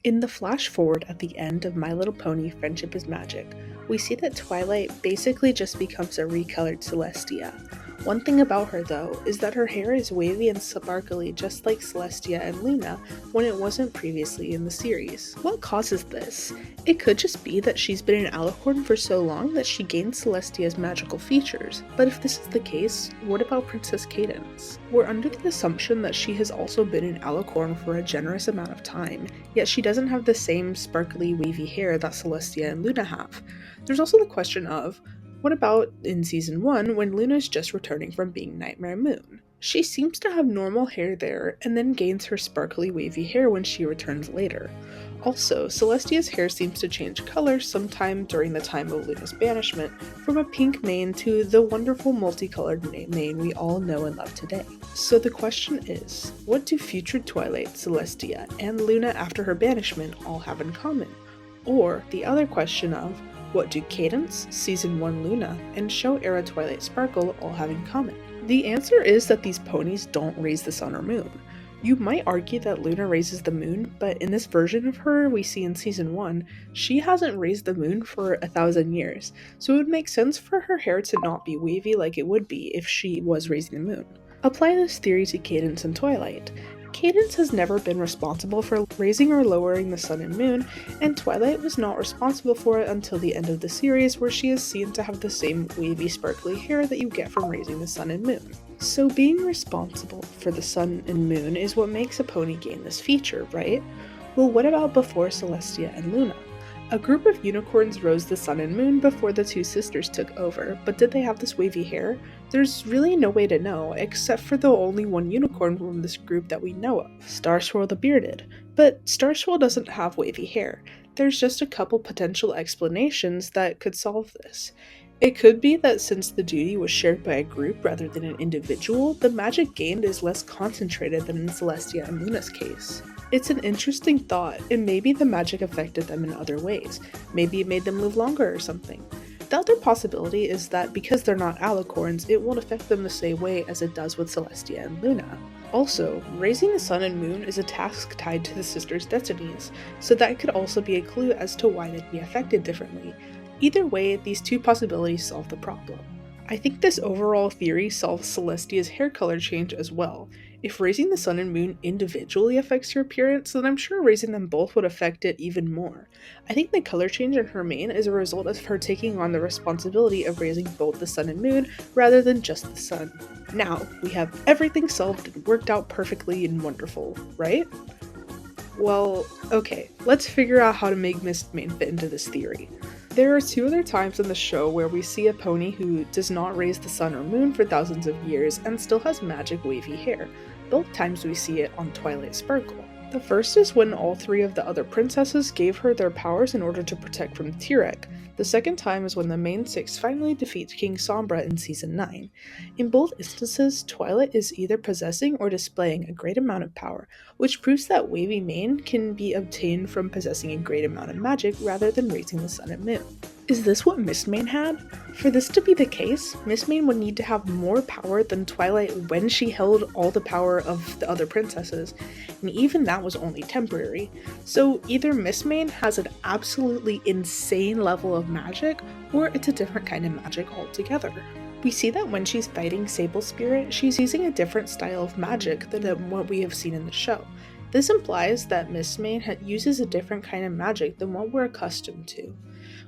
In the flash forward at the end of My Little Pony Friendship is Magic, we see that Twilight basically just becomes a recolored Celestia. One thing about her though is that her hair is wavy and sparkly just like Celestia and Luna when it wasn't previously in the series. What causes this? It could just be that she's been an alicorn for so long that she gained Celestia's magical features, but if this is the case, what about Princess Cadance? We're under the assumption that she has also been an alicorn for a generous amount of time, yet she doesn't have the same sparkly wavy hair that Celestia and Luna have. There's also the question of, what about in season 1 when Luna's just returning from being Nightmare Moon? She seems to have normal hair there and then gains her sparkly wavy hair when she returns later. Also, Celestia's hair seems to change color sometime during the time of Luna's banishment, from a pink mane to the wonderful multicolored mane we all know and love today. So the question is, what do future Twilight, Celestia, and Luna after her banishment all have in common? Or the other question of, what do Cadance, Season 1 Luna, and Show Era Twilight Sparkle all have in common? The answer is that these ponies don't raise the sun or moon. You might argue that Luna raises the moon, but in this version of her we see in Season 1, she hasn't raised the moon for 1,000 years, so it would make sense for her hair to not be wavy like it would be if she was raising the moon. Apply this theory to Cadance and Twilight. Cadance has never been responsible for raising or lowering the sun and moon, and Twilight was not responsible for it until the end of the series, where she is seen to have the same wavy sparkly hair that you get from raising the sun and moon. So being responsible for the sun and moon is what makes a pony gain this feature, right? Well, what about before Celestia and Luna? A group of unicorns rose the sun and moon before the two sisters took over, but did they have this wavy hair? There's really no way to know, except for the only one unicorn from this group that we know of, Starswirl the Bearded. But Starswirl doesn't have wavy hair. There's just a couple potential explanations that could solve this. It could be that since the duty was shared by a group rather than an individual, the magic gained is less concentrated than in Celestia and Luna's case. It's an interesting thought, and maybe the magic affected them in other ways. Maybe it made them live longer or something. The other possibility is that because they're not alicorns, it won't affect them the same way as it does with Celestia and Luna. Also, raising the sun and moon is a task tied to the sisters' destinies, so that could also be a clue as to why they'd be affected differently. Either way, these two possibilities solve the problem. I think this overall theory solves Celestia's hair color change as well. If raising the sun and moon individually affects her appearance, then I'm sure raising them both would affect it even more. I think the color change in her mane is a result of her taking on the responsibility of raising both the sun and moon rather than just the sun. Now, we have everything solved and worked out perfectly and wonderful, right? Well, okay, let's figure out how to make Mistmane fit into this theory. There are two other times in the show where we see a pony who does not raise the sun or moon for thousands of years and still has magic wavy hair. Both times we see it on Twilight Sparkle. The first is when all three of the other princesses gave her their powers in order to protect from Tirek. The second time is when the main six finally defeat King Sombra in Season 9. In both instances, Twilight is either possessing or displaying a great amount of power, which proves that wavy mane can be obtained from possessing a great amount of magic rather than raising the sun and moon. Is this what Mistmane had? For this to be the case, Mistmane would need to have more power than Twilight when she held all the power of the other princesses, and even that was only temporary. So either Mistmane has an absolutely insane level of magic, or it's a different kind of magic altogether. We see that when she's fighting Sable Spirit, she's using a different style of magic than what we have seen in the show. This implies that Mistmane uses a different kind of magic than what we're accustomed to.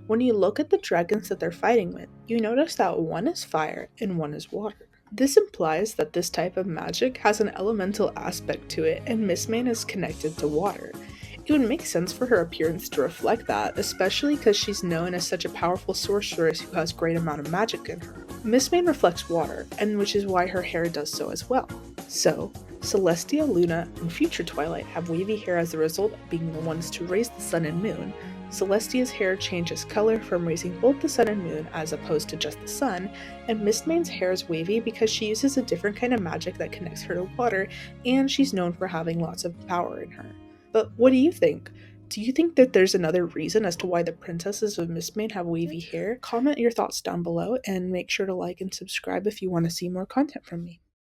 When you look at the dragons that they're fighting with, you notice that one is fire and one is water. This implies that this type of magic has an elemental aspect to it, and Mistmane is connected to water. It would make sense for her appearance to reflect that, especially because she's known as such a powerful sorceress who has a great amount of magic in her. Mistmane reflects water, and which is why her hair does so as well. So, Celestia, Luna, and future Twilight have wavy hair as a result of being the ones to raise the sun and moon. Celestia's hair changes color from raising both the sun and moon as opposed to just the sun, and Mistmane's hair is wavy because she uses a different kind of magic that connects her to water, and she's known for having lots of power in her. But what do you think? Do you think that there's another reason as to why the princesses of Mistmane have wavy hair? Comment your thoughts down below, and make sure to like and subscribe if you want to see more content from me.